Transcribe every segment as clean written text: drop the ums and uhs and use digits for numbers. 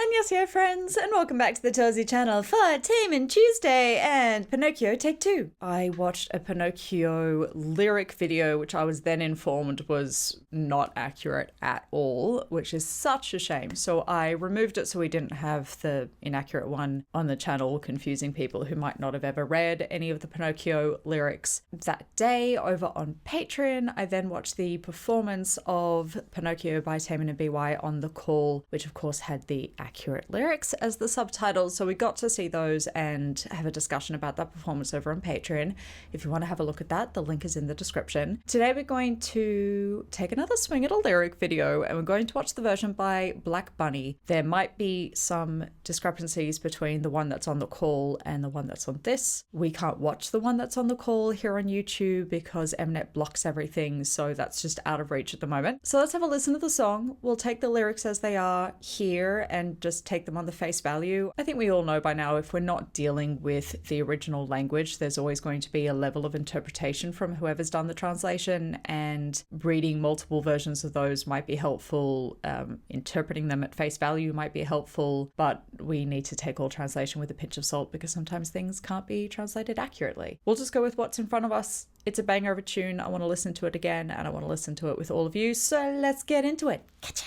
Annyeonghaseyo friends, and welcome back to the Torsie channel for Taemin Tuesday and Pinocchio Take 2. I watched a Pinocchio lyric video which I was then informed was not accurate at all, which is such a shame. So I removed it so we didn't have the inaccurate one on the channel confusing people who might not have ever read any of the Pinocchio lyrics. That day over on Patreon, I then watched the performance of Pinocchio by Taemin and BeWhY on The Call, which of course had the accurate lyrics as the subtitles, so we got to see those and have a discussion about that performance over on Patreon. If you want to have a look at that, the link is in the description. Today we're going to take another swing at a lyric video and we're going to watch the version by Black Bunny. There might be some discrepancies between the one that's on The Call and the one that's on this. We can't watch the one that's on The Call here on YouTube because Mnet blocks everything, so that's just out of reach at the moment. So let's have a listen to the song. We'll take the lyrics as they are here and just take them on the face value. I think we all know by now if we're not dealing with the original language, there's always going to be a level of interpretation from whoever's done the translation, and reading multiple versions of those might be helpful. Interpreting them at face value might be helpful, but we need to take all translation with a pinch of salt because sometimes things can't be translated accurately. We'll just go with what's in front of us. It's a banger of a tune. I want to listen to it again and I want to listen to it with all of you. So let's get into it. Catcha!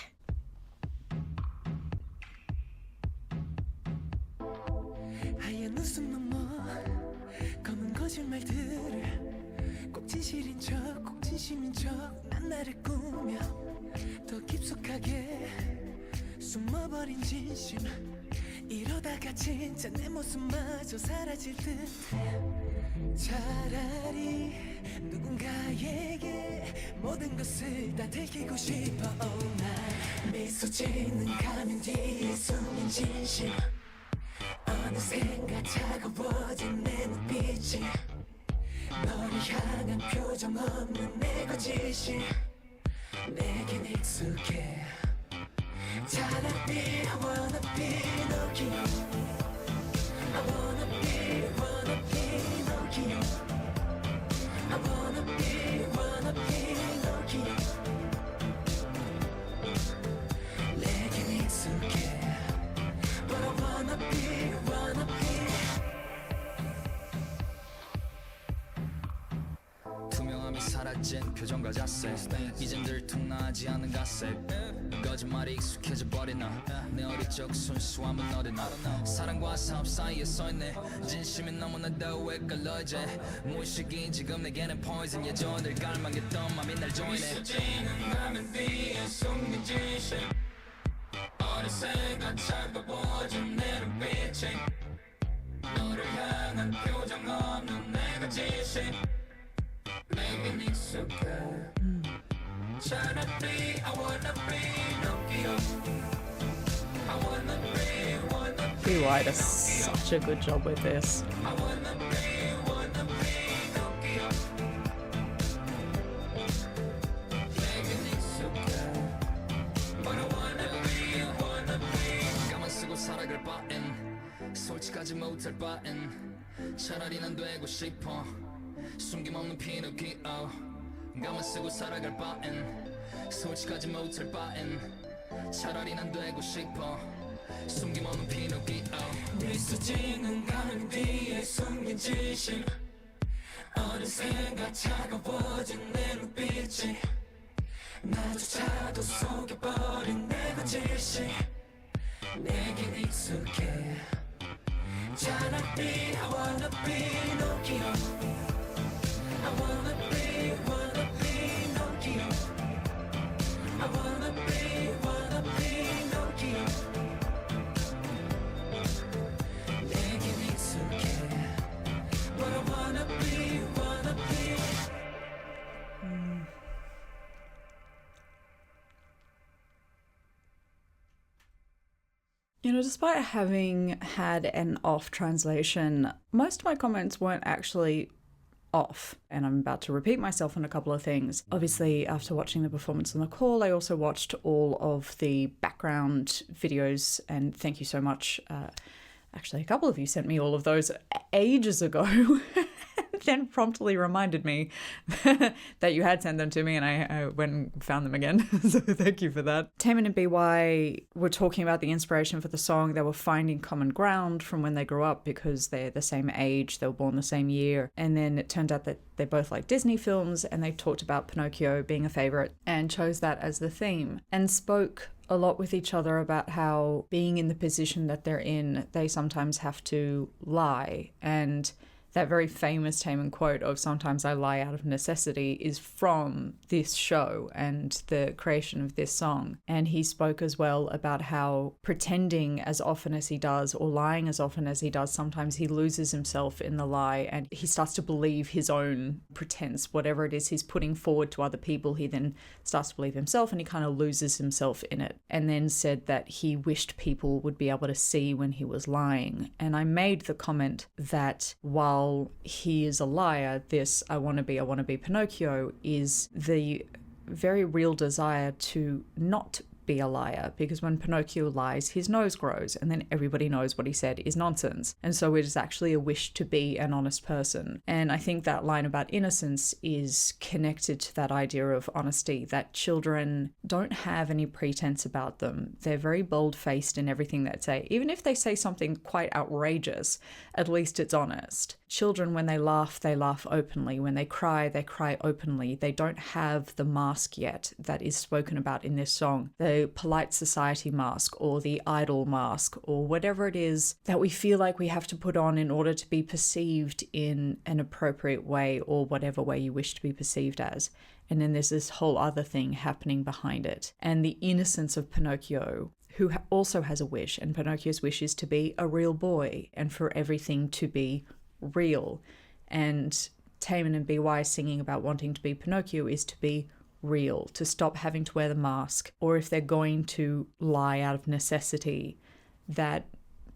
꼭 진실인 척, 꼭 진심인 척, 난 나를 꾸며 더 깊숙하게 숨어버린 진심. 이러다가 진짜 내 모습마저 사라질 듯해. 차라리 누군가에게 모든 것을 다 들키고 싶어. 난 미소 짓는 가면 뒤에 숨긴 진심. 어느샌가 차가워진 내 눈빛이 너를 향한 표정 없는 내 거짓이 내겐 익숙해. 차라리 I wanna be Pinocchio. I wanna be Pinocchio. I wanna be Pinocchio. 내겐 익숙해. But I wanna be 투명함이 사라진 표정과 자세. 이젠 들통나지 않은 가색. 거짓말이 익숙해져 버리나. 내 어릴 적 순수함은 어디나. 사랑과 사업 사이에 서있네. 진심이 너무나 더 헷갈려 이제. 무의식이 지금 내게는 poison. 예전을 갈망했던 맘이 날 조이네. 미소지는 가면 뒤에 숨긴 진심. 어느새가 차가워진 내 눈빛이 너를 향한 표정 없는 내 거짓이 내겐 익숙해. 차라리 I wanna be Pinocchio. I wanna be BeWhY does such a good job with this. I wanna be Pinocchio. 내겐 익숙해. But I wanna be 가만 쓰고 살아갈 바엔 솔직하지 못할 바엔 차라리 난 되고 싶어. 숨김없는 피노키오. 가만 쓰고 살아갈 바엔 솔직하지 못할 바엔 차라리 난 되고 싶어. 숨김없는 피노키오. 미소 짓는 가면 뒤에 숨긴 진심. 어느새가 차가워진 내 눈빛이 나조차도 속여버린 내 거짓이 내겐 익숙해. 차라리 I wanna be Pinocchio. I wanna be Pinocchio. I wanna be Pinocchio. 내겐 익숙해. But I wanna be You know, despite having had an off translation, most of my comments weren't actually off, and I'm about to repeat myself on a couple of things. Obviously, after watching the performance on The Call, I also watched all of the background videos, and thank you so much. Actually, a couple of you sent me all of those ages ago. then promptly reminded me that you had sent them to me, and I went and found them again. So thank you for that. Taemin and BeWhY were talking about the inspiration for the song. They were finding common ground from when they grew up because they're the same age, they were born the same year. And then it turned out that they both like Disney films, and they talked about Pinocchio being a favorite and chose that as the theme, and spoke a lot with each other about how being in the position that they're in, they sometimes have to lie. And that very famous Taemin quote of "sometimes I lie out of necessity" is from this show and the creation of this song. And he spoke as well about how pretending as often as he does, or lying as often as he does, sometimes he loses himself in the lie and he starts to believe his own pretense. Whatever it is he's putting forward to other people, he then starts to believe himself, and he kind of loses himself in it. And then said that he wished people would be able to see when he was lying. And I made the comment that while he is a liar, this I want to be Pinocchio is the very real desire to not be a liar, because when Pinocchio lies, his nose grows, and then everybody knows what he said is nonsense. And so it is actually a wish to be an honest person. And I think that line about innocence is connected to that idea of honesty, that children don't have any pretense about them. They're very bold-faced in everything they say. Even if they say something quite outrageous, at least it's honest. Children, when they laugh openly. When they cry openly. They don't have the mask yet that is spoken about in this song. The polite society mask, or the idol mask, or whatever it is that we feel like we have to put on in order to be perceived in an appropriate way, or whatever way you wish to be perceived as. And then there's this whole other thing happening behind it. And the innocence of Pinocchio, who also has a wish, and Pinocchio's wish is to be a real boy and for everything to be real. And Taemin and BeWhY singing about wanting to be Pinocchio is to be real, to stop having to wear the mask, or if they're going to lie out of necessity, that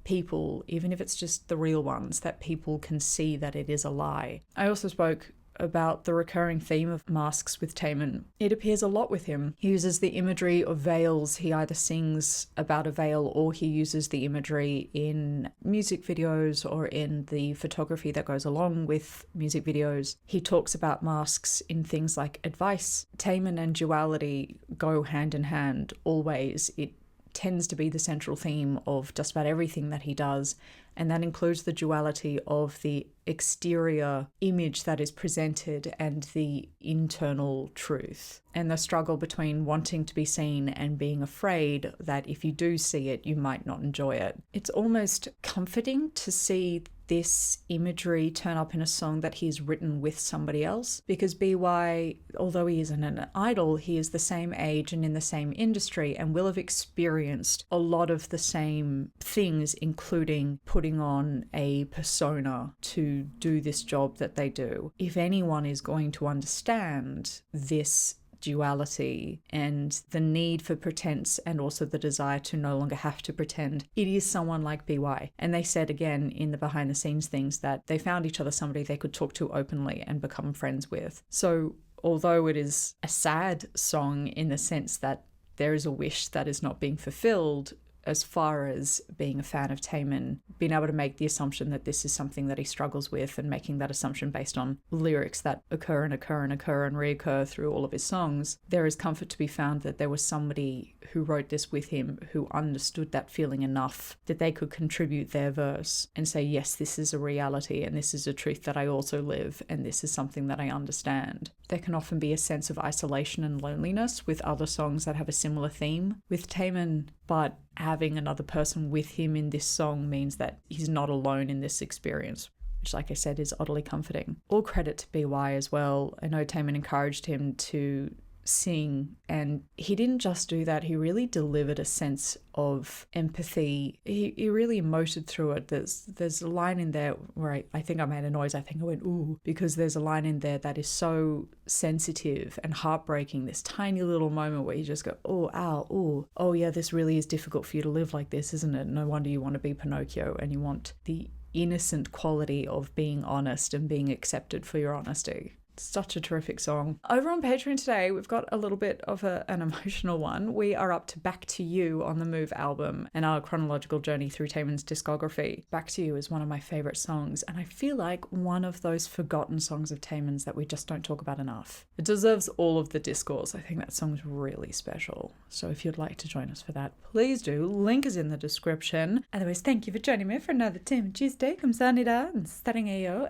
people, even if it's just the real ones, that people can see that it is a lie. I also spoke about the recurring theme of masks with Taemin. It appears a lot with him. He uses the imagery of veils. He either sings about a veil, or he uses the imagery in music videos or in the photography that goes along with music videos. He talks about masks in things like advice. Taemin and duality go hand in hand always. It tends to be the central theme of just about everything that he does, and that includes the duality of the exterior image that is presented and the internal truth, and the struggle between wanting to be seen and being afraid that if you do see it, you might not enjoy it. It's almost comforting to see this imagery turn up in a song that he's written with somebody else, because BeWhY, although he isn't an idol, he is the same age and in the same industry and will have experienced a lot of the same things, including putting on a persona to do this job that they do. If anyone is going to understand this duality and the need for pretense and also the desire to no longer have to pretend, it is someone like BeWhY. And they said again in the behind the scenes things that they found each other somebody they could talk to openly and become friends with. So although it is a sad song in the sense that there is a wish that is not being fulfilled, as far as being a fan of Taemin, being able to make the assumption that this is something that he struggles with, and making that assumption based on lyrics that occur and reoccur through all of his songs, there is comfort to be found that there was somebody who wrote this with him who understood that feeling enough that they could contribute their verse and say, yes, this is a reality and this is a truth that I also live and this is something that I understand. There can often be a sense of isolation and loneliness with other songs that have a similar theme with Taemin, but having another person with him in this song means that he's not alone in this experience, which, like I said, is oddly comforting. All credit to BeWhY as well. I know Taemin encouraged him to sing, and he didn't just do that, he really delivered a sense of empathy. He really emoted through it. There's a line in there where I think I made a noise. I think I went ooh, because there's a line in there that is so sensitive and heartbreaking, this tiny little moment where you just go, oh, ow, oh, oh yeah, this really is difficult for you to live like this, isn't it? No wonder you want to be Pinocchio and you want the innocent quality of being honest and being accepted for your honesty. Such a terrific song. Over on Patreon today, we've got a little bit of an emotional one. We are up to Back to You on the Move album and our chronological journey through Taemin's discography. Back to You is one of my favourite songs, and I feel like one of those forgotten songs of Taemin's that we just don't talk about enough. It deserves all of the discourse. I think that song's really special. So if you'd like to join us for that, please do. Link is in the description. Otherwise, thank you for joining me for another Taemin Tuesday. 감사합니다.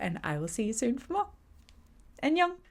and I will see you soon for more. 안녕!